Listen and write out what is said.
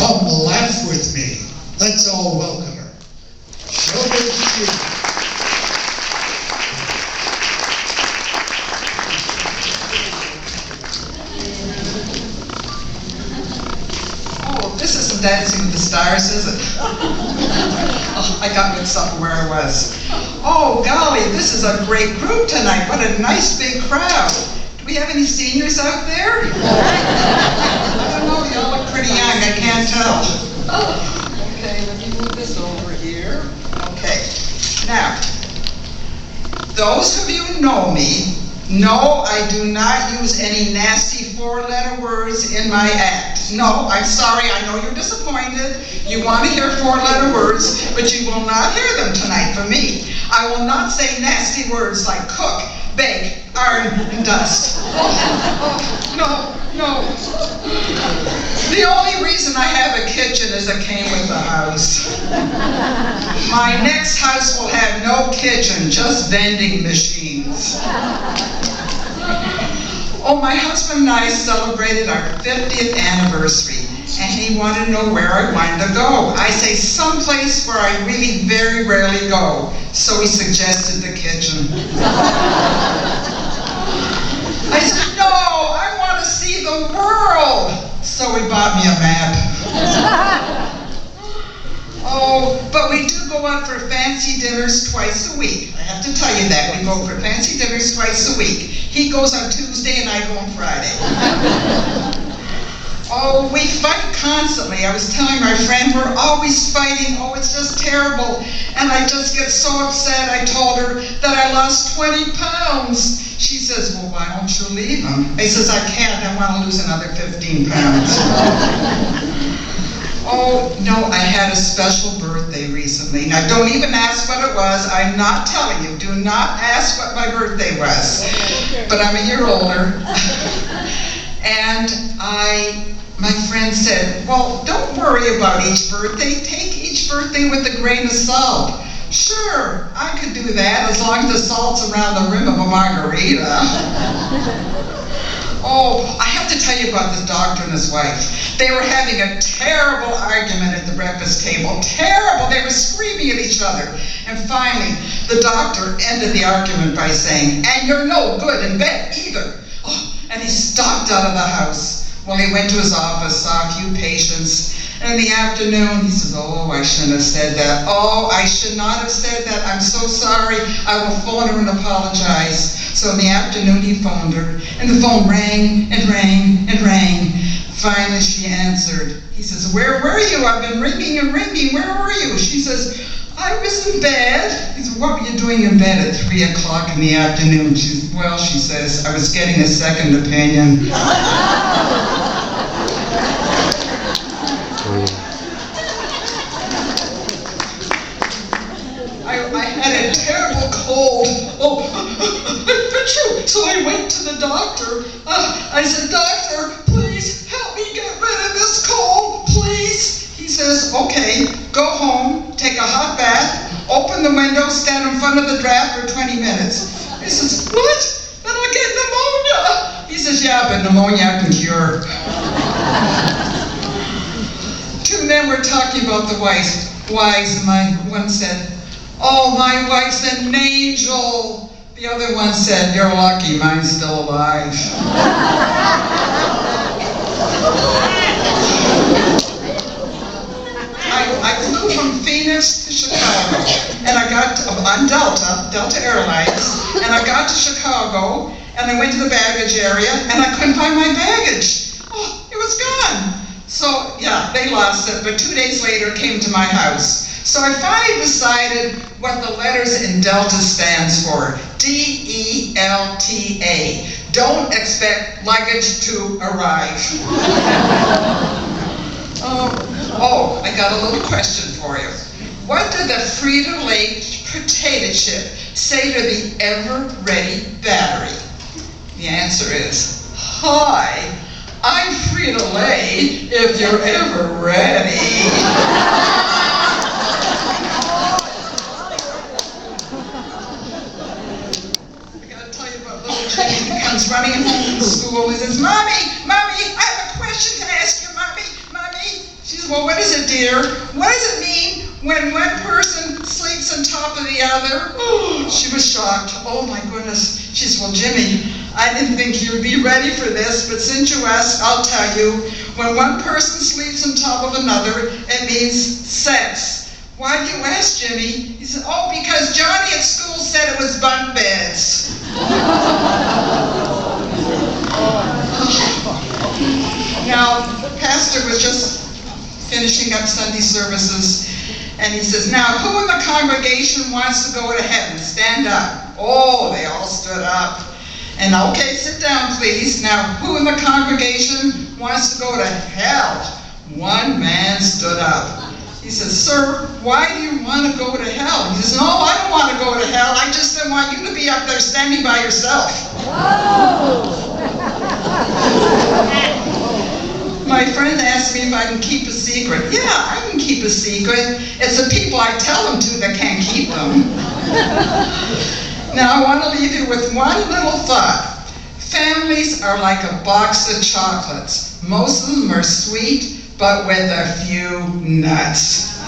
Come laugh with me. Let's all welcome her. Showbiz Sheila. Oh, this isn't Dancing with the Stars, is it? Oh, I got mixed up where I was. Oh, golly, this is a great group tonight. What a nice big crowd. Do we have any seniors out there? I don't know, y'all look pretty young, I can't tell. Okay, let me move this over here. Okay, now, those of you who know me know I do not use any nasty four-letter words in my act. No, I'm sorry, I know you're disappointed. You want to hear four-letter words, but you will not hear them tonight from me. I will not say nasty words like cook, bake, iron, and dust. No. The only reason I have a kitchen is it came with the house. My next house will have no kitchen, just vending machines. Oh, my husband and I celebrated our 50th anniversary, and he wanted to know where I wanted to go. I say someplace where I really very rarely go, so he suggested the kitchen. I said, no, I want to see the world. So he bought me a map. Oh, but we do go out for fancy dinners twice a week. I have to tell you that. We go for fancy dinners twice a week. He goes on Tuesday and I go on Friday. Oh, we fight constantly. I was telling my friend, we're always fighting. Oh, it's just terrible. And I just get so upset. I told her that I lost 20 pounds. She says, well, why don't you leave him? I says, I can't. I want to lose another 15 pounds. Oh, no, I had a special birthday recently. Now, don't even ask what it was. I'm not telling you. Do not ask what my birthday was. But I'm a year older. And my friend said, well, don't worry about each birthday. Take each birthday with a grain of salt. Sure, I could do that as long as the salt's around the rim of a margarita. Oh, I have to tell you about this doctor and his wife. They were having a terrible argument at the breakfast table. Terrible. They were screaming at each other. And finally, the doctor ended the argument by saying, and you're no good in bed either. Oh, and he stalked out of the house. Well, he went to his office, saw a few patients. And in the afternoon, he says, oh, I shouldn't have said that. Oh, I should not have said that. I'm so sorry. I will phone her and apologize. So in the afternoon, he phoned her. And the phone rang and rang and rang. Finally, she answered. He says, where were you? I've been ringing and ringing. Where were you? She says, I was in bed. He said, what were you doing in bed at 3 o'clock in the afternoon? She says, I was getting a second opinion. I had a terrible cold. Oh, so I went to the doctor. I said, doctor, please help me get rid of this cold, please. He says, okay, go home, take a hot bath, open the window, stand in front of the draft for 20 minutes. He says, what? Then I'll get pneumonia. He says, yeah, but pneumonia I can cure. Two men were talking about the wives, and one said, oh, my wife's an angel. The other one said, you're lucky, mine's still alive. I flew from Phoenix to Chicago, and I got on Delta Airlines, and I got to Chicago, and I went to the baggage area, and I couldn't find my baggage. Oh, it was gone. So, yeah, they lost it, but 2 days later it came to my house. So I finally decided what the letters in Delta stands for. DELTA. Don't expect luggage to arrive. Oh, I got a little question for you. What did the Frito-Lay potato chip say to the ever-ready battery? The answer is, hi, I'm Frito-Lay if you're ever ready. He comes running home from school and says, Mommy, I have a question to ask you, Mommy. She says, well, what is it, dear? What does it mean when one person sleeps on top of the other? Oh, she was shocked. Oh my goodness. She said, well, Jimmy, I didn't think you'd be ready for this, but since you asked, I'll tell you. When one person sleeps on top of another, it means sex. Why do you ask, Jimmy? He said, oh, because Johnny at school said it was bunk beds. Now, the pastor was just finishing up Sunday services, and he says, now, who in the congregation wants to go to heaven? Stand up. Oh, they all stood up. And okay, sit down, please. Now, who in the congregation wants to go to hell? One man stood up. He says, sir, why do you want to go to hell? He says, no, I don't want to go to hell. I just don't want you to be up there standing by yourself. My friend asked me if I can keep a secret. Yeah, I can keep a secret. It's the people I tell them to that can't keep them. Now, I want to leave you with one little thought. Families are like a box of chocolates. Most of them are sweet, but with a few nuts.